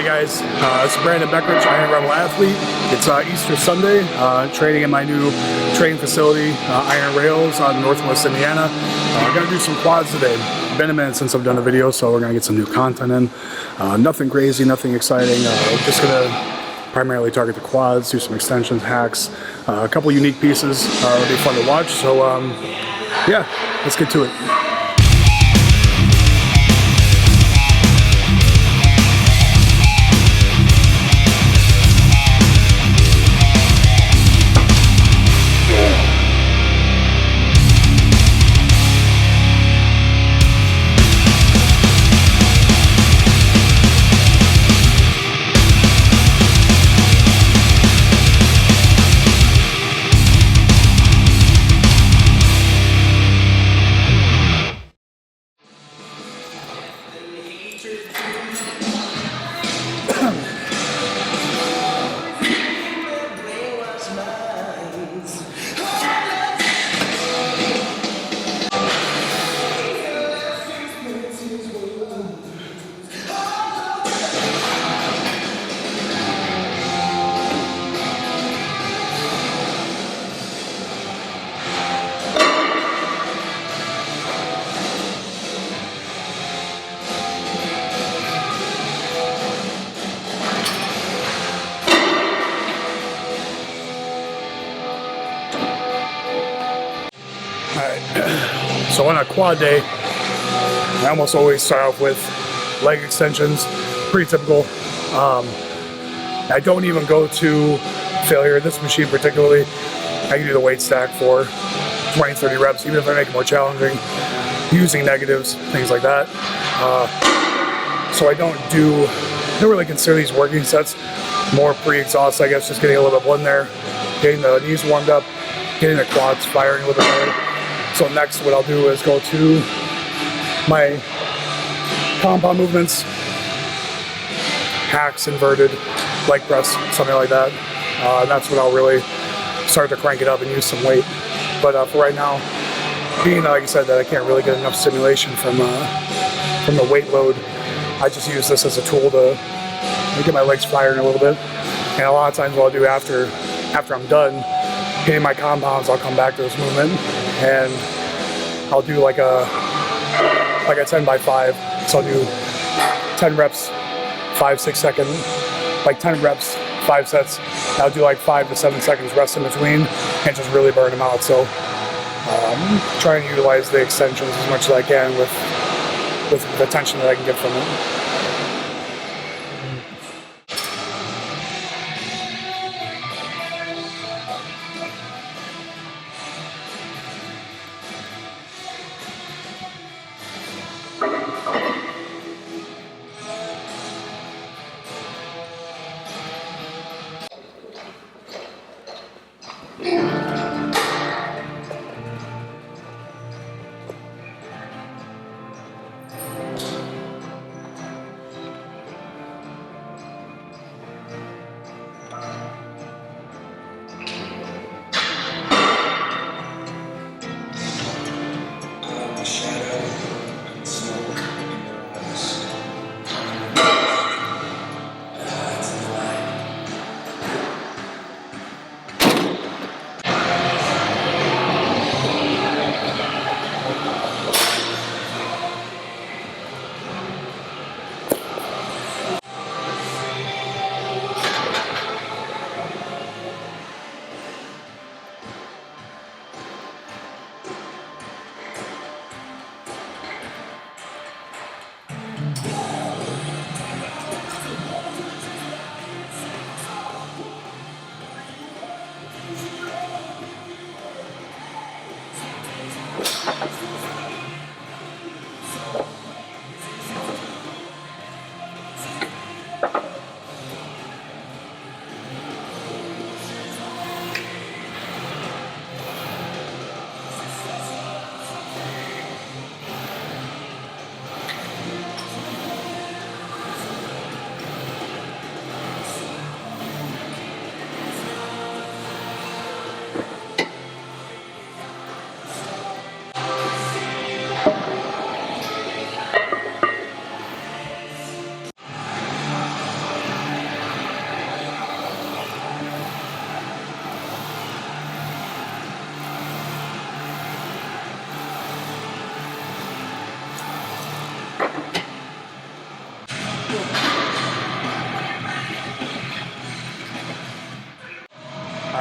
Hey guys, it's Brandon Beckrich, Iron Rebel athlete. It's Easter Sunday, training in my new training facility, Iron Rails, in Northwest Indiana. I'm going to do some quads today. Been a minute since I've done a video, so we're going to get some new content in. Nothing crazy, nothing exciting. Just going to primarily target the quads, do some extensions, hacks, a couple unique pieces. It'll be fun to watch, so yeah, let's get to it. So on a quad day, I almost always start off with leg extensions, pretty typical. I don't even go to failure. This machine particularly, I can do the weight stack for 20, 30 reps, even if I make it more challenging, using negatives, things like that. So I don't really consider these working sets, more pre-exhaust, I guess, just getting a little bit of blood in there, getting the knees warmed up, getting the quads firing a little bit better. So next what I'll do is go to my compound movements, hacks, inverted, leg press, something like that. And that's when I'll really start to crank it up and use some weight. But for right now, being like I said that I can't really get enough stimulation from the weight load, I just use this as a tool to get my legs firing a little bit. And a lot of times what I'll do after I'm done hitting my compounds, I'll come back to this movement and I'll do like a 10 by 5. So I'll do 10 reps, 5-6 second, like 10 reps, 5 sets. I'll do like 5 to 7 seconds rest in between and just really burn them out. So try and utilize the extensions as much as I can with the tension that I can get from it.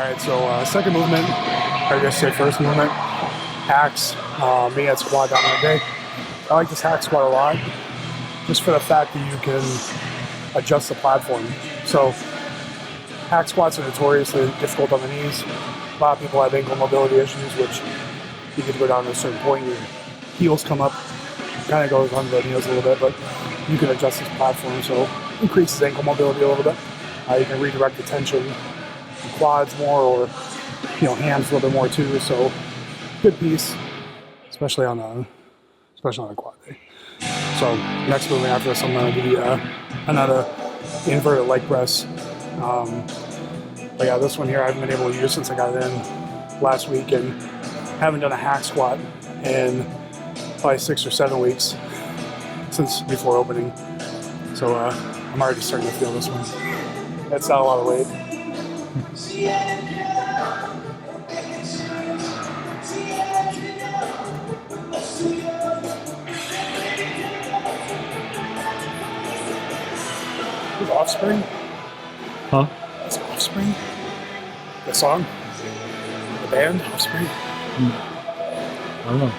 Alright, so second movement, or I guess say first movement, hacks, me at squat down that day. I like this hack squat a lot, just for the fact that you can adjust the platform. So hack squats are notoriously difficult on the knees. A lot of people have ankle mobility issues, which you could go down to a certain point, your heels come up, kind of goes under the heels a little bit, but you can adjust this platform so it increases ankle mobility a little bit. You can redirect the tension in quads more, or hands a little bit more too. So good piece, especially on a quad day. So next movement after this, I'm going to do another inverted leg press. But yeah, this one here I haven't been able to use since I got it in last week, and haven't done a hack squat in probably 6 or 7 weeks since before opening. So I'm already starting to feel this one. That's not a lot of weight. Is Offspring? Huh? Is Offspring? The song? The band? Offspring? I don't know.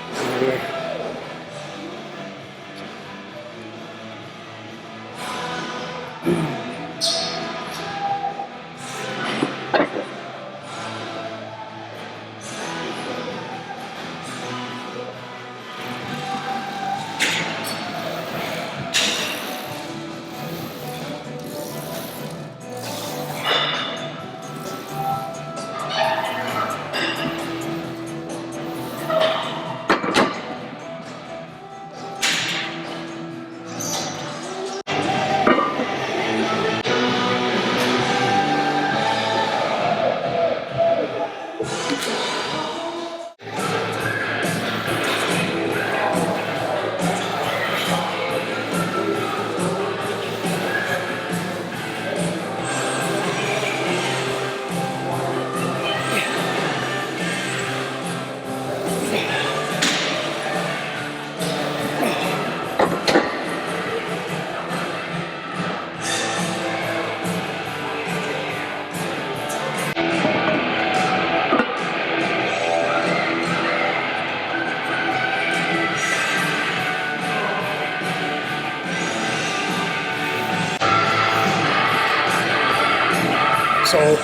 So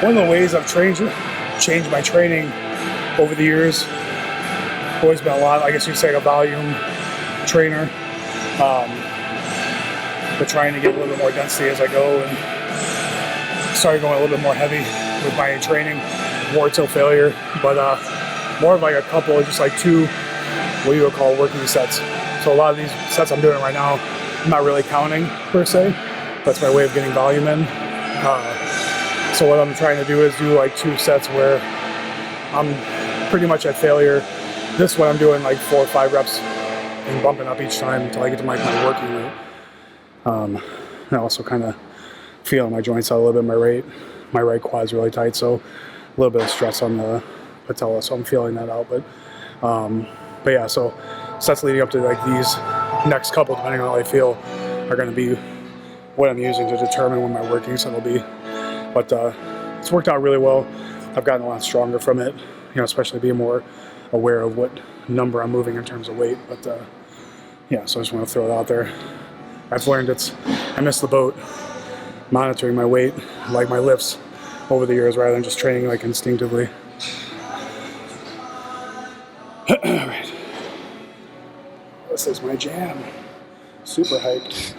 one of the ways I've changed my training over the years, always been a lot, I guess you'd say, a volume trainer, but trying to get a little bit more density as I go, and started going a little bit more heavy with my training, more till failure, but more of like a couple, just like 2, what you would call working sets. So a lot of these sets I'm doing right now, I'm not really counting per se. That's my way of getting volume in. So what I'm trying to do is do like 2 sets where I'm pretty much at failure. This one I'm doing like 4 or 5 reps and bumping up each time until I get to my working rate. And also kind of feeling my joints out a little bit. My right quad's really tight, so a little bit of stress on the patella, so I'm feeling that out. But yeah, so sets leading up to like these next couple, depending on how I feel, are going to be what I'm using to determine when my working set will be. But it's worked out really well. I've gotten a lot stronger from it, especially being more aware of what number I'm moving in terms of weight. But yeah, so I just want to throw it out there. I've learned I missed the boat monitoring my weight, like my lifts, over the years rather than just training like instinctively. All right. This is my jam. Super hyped.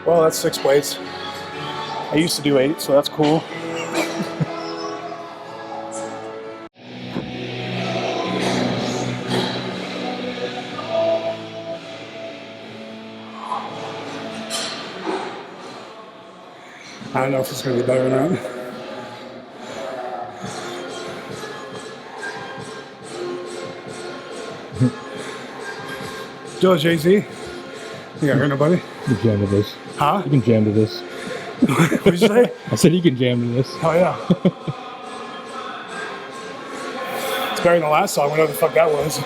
Well, that's 6 plates. I used to do 8, so that's cool. I don't know if it's going to be better or not. Joe, Jay-Z? You got heard nobody? You can jam to this. Huh? You can jam to this. What did you say? I said you can jam to this. Oh, yeah. It's better than the last song, whatever the fuck that was.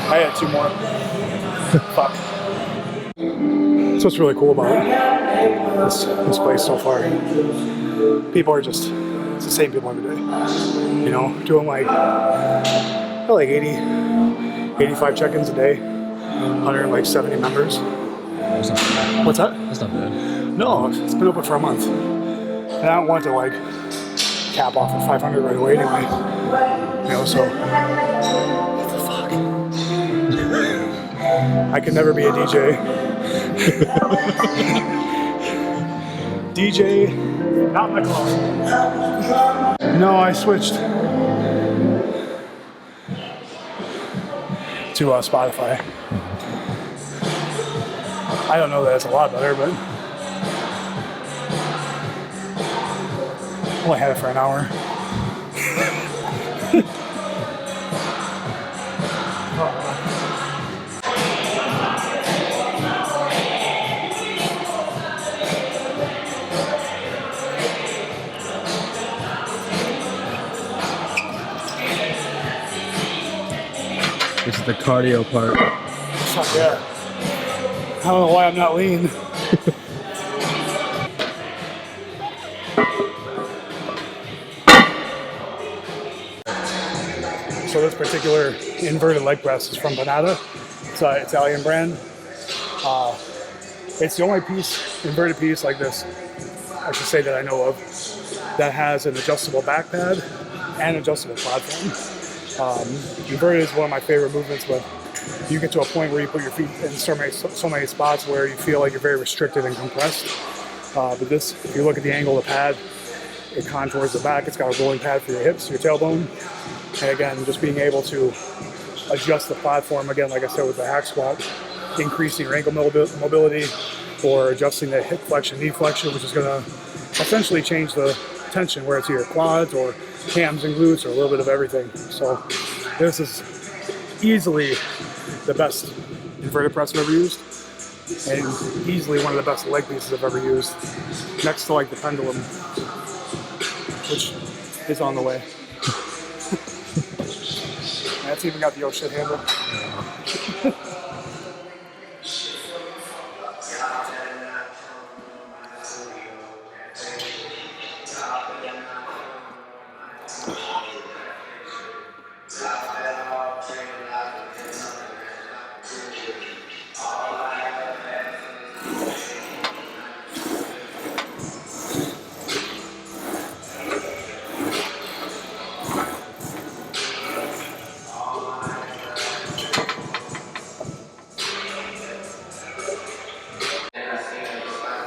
I had 2 more. Fuck. That's what's really cool about this place so far. People are just, it's the same people every day. You know, doing like 80, 85 check-ins a day, 170 members. That's not bad. What's that? That's not bad. No, it's been open for a month. And I don't want to like cap off at 500 right away anyway. You know, so what the fuck? I could never be a DJ. DJ, not my car. No, I switched to Spotify. I don't know that it's a lot better, but only had it for an hour. This is the cardio part. Fuck yeah. I don't know why I'm not lean. So this particular inverted leg press is from Bonata. It's an Italian brand. It's the only inverted piece like this, I should say, that I know of, that has an adjustable back pad and adjustable platform. Inverted is one of my favorite movements, but you get to a point where you put your feet in so many spots where you feel like you're very restricted and compressed. But this, if you look at the angle of the pad, it contours the back. It's got a rolling pad for your hips, your tailbone. And again, just being able to adjust the platform, again, like I said, with the hack squat, increasing your ankle mobility or adjusting the hip flexion, knee flexion, which is going to essentially change the tension, where it's your quads or hams and glutes or a little bit of everything. So this is easily the best inverted press I've ever used, and easily one of the best leg pieces I've ever used, next to like the pendulum, which is on the way. That's even got the oh shit handle.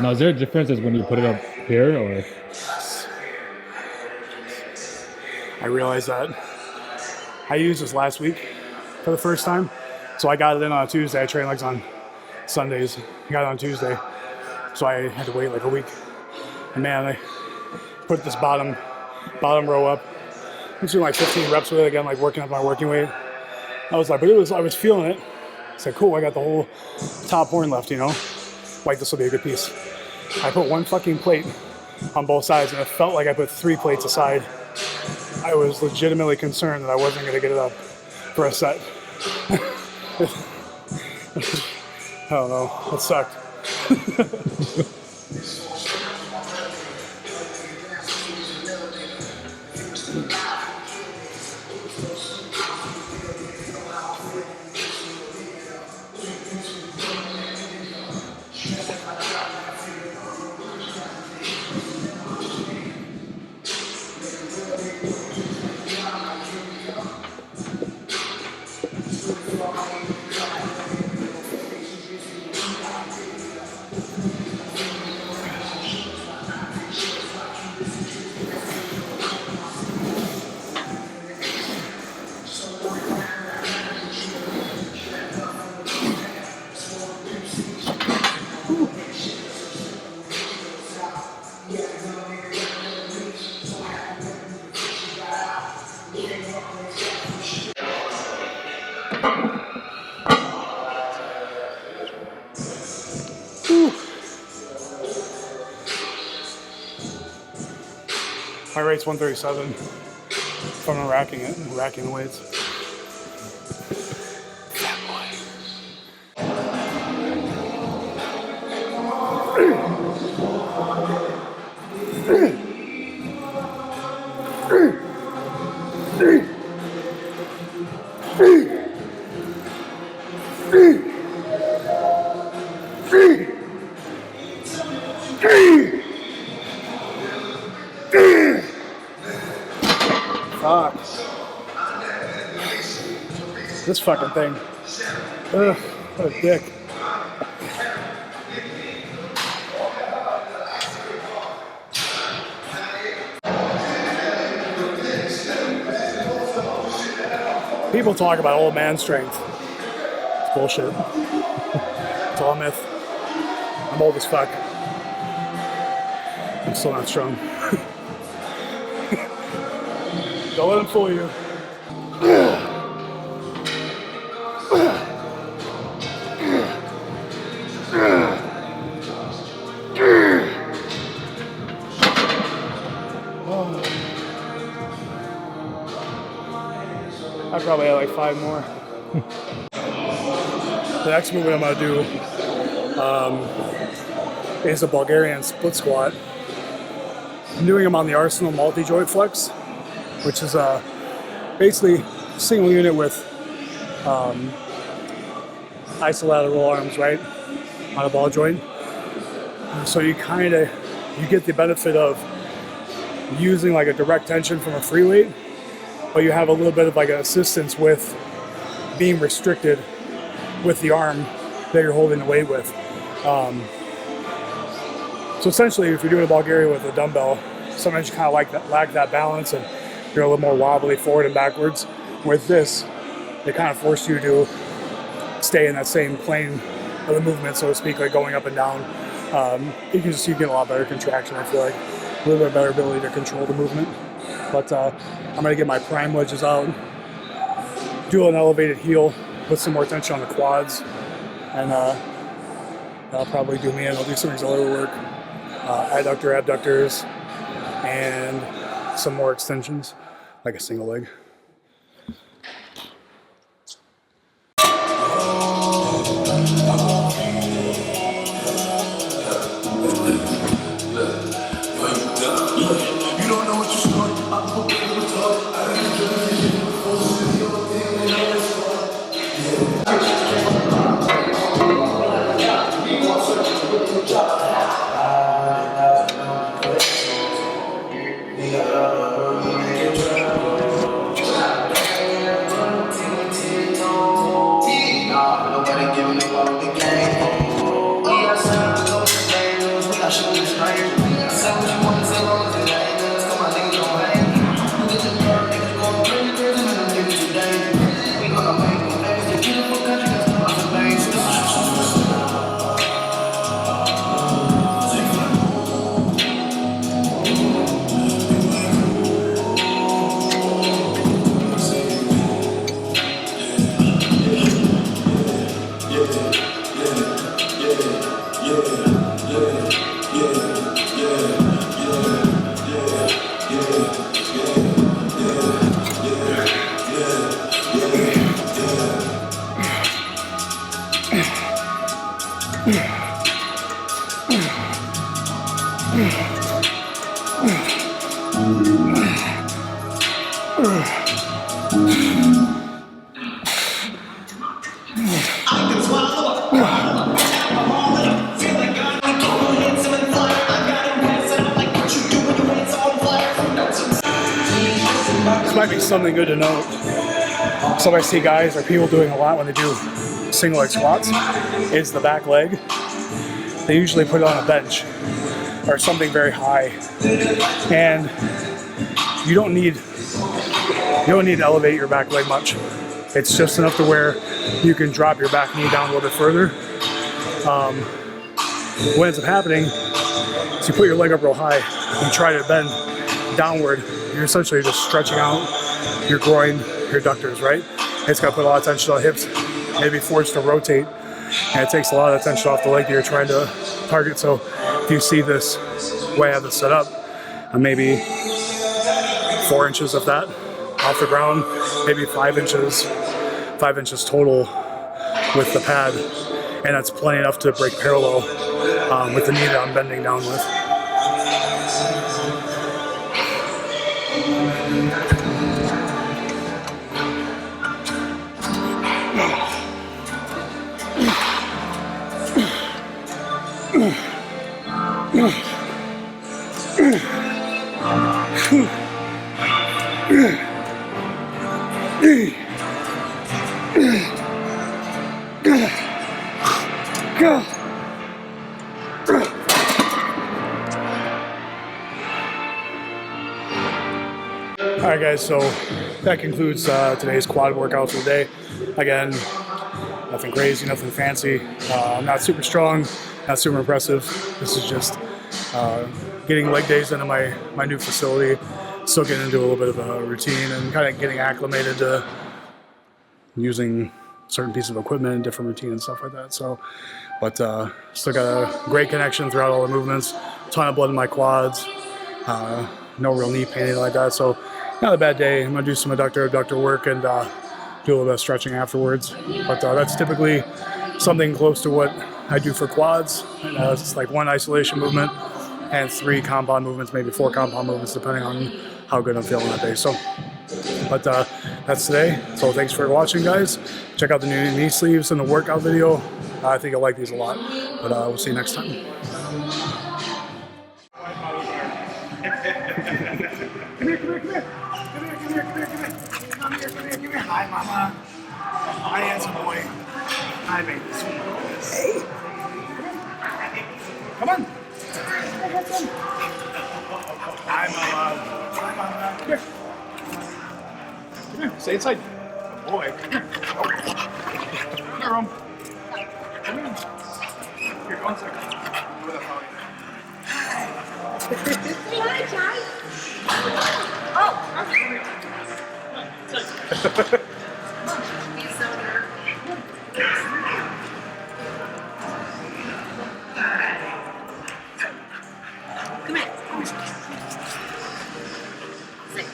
Now, is there a difference as when you put it up here, or? I realized that I used this last week for the first time. So I got it in on a Tuesday. I train legs on Sundays. I got it on Tuesday. So I had to wait like a week. And man, I put this bottom row up. I'm doing like 15 reps with it again, like working up my working weight. I was like, but I was feeling it. I said, cool, I got the whole top horn left, you know? Like, this will be a good piece. I put one fucking plate on both sides, and it felt like I put 3 plates aside. I was legitimately concerned that I wasn't going to get it up for a set. I don't know. It sucked. My rate's 137 from racking the weights. Fat boy. Fuck. This fucking thing. Ugh, what a dick. People talk about old man strength. It's bullshit. It's all a myth. I'm old as fuck. I'm still not strong. Don't let him fool you. I probably had like 5 more. The next movement I'm gonna do is a Bulgarian split squat. I'm doing them on the Arsenal multi-joint flex, which is basically a single unit with isolateral arms, right, on a ball joint. So you get the benefit of using like a direct tension from a free weight, but you have a little bit of like an assistance with being restricted with the arm that you're holding the weight with. So essentially, if you're doing a Bulgarian with a dumbbell, sometimes you kind of lack that balance and you're a little more wobbly forward and backwards. With this, they kind of force you to stay in that same plane of the movement, so to speak, like going up and down. You get a lot better contraction, I feel like. A little bit better ability to control the movement. But I'm going to get my prime wedges out, do an elevated heel, put some more tension on the quads, and that'll probably do me in. I'll do some auxiliary work, adductor, abductors, and some more extensions, like a single leg. This might be something good to note. Something I see guys or people doing a lot when they do single leg squats is the back leg. They usually put it on a bench or something very high, and you don't need to elevate your back leg much. It's just enough to where you can drop your back knee down a little bit further. What ends up happening is you put your leg up real high and try to bend downward. You're essentially just stretching out your groin, your adductors, right? It's got to put a lot of tension on the hips, maybe forced to rotate, and it takes a lot of tension off the leg that you're trying to target. So if you see this way I have this set up, maybe 4 inches of that off the ground, maybe 5 inches total with the pad, and that's plenty enough to break parallel with the knee that I'm bending down with. Alright guys, so that concludes today's quad workout for the day. Again, nothing crazy, nothing fancy. I'm not super strong, not super impressive. This is just getting leg days into my new facility, still getting into a little bit of a routine and kind of getting acclimated to using certain pieces of equipment, different routine and stuff like that. So, but still got a great connection throughout all the movements, ton of blood in my quads, no real knee pain, anything like that. So not a bad day. I'm gonna do some adductor work and do a little bit of stretching afterwards. But that's typically something close to what I do for quads. It's like 1 isolation movement and 3 compound movements, maybe 4 compound movements, depending on how good I'm feeling that day. So, but that's today. So thanks for watching, guys. Check out the new knee sleeves and the workout video. I think you'll like these a lot. But we'll see you next time. Hi, Mama. Hi, handsome boy. Hi, baby. Hey. Come on. Hi, Mama. Hi, Mama. Come here. Come here. Stay inside. Good boy. Come here. Come here, Rome. Come in. Here, go inside. Over the phone. Say hi, Chai. Oh, okay. He's so nervous. Come here. Sit.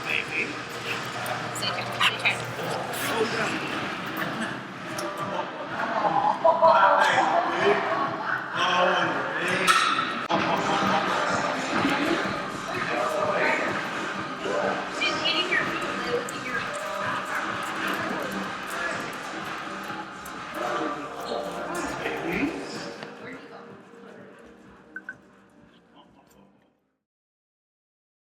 Baby. Say hi.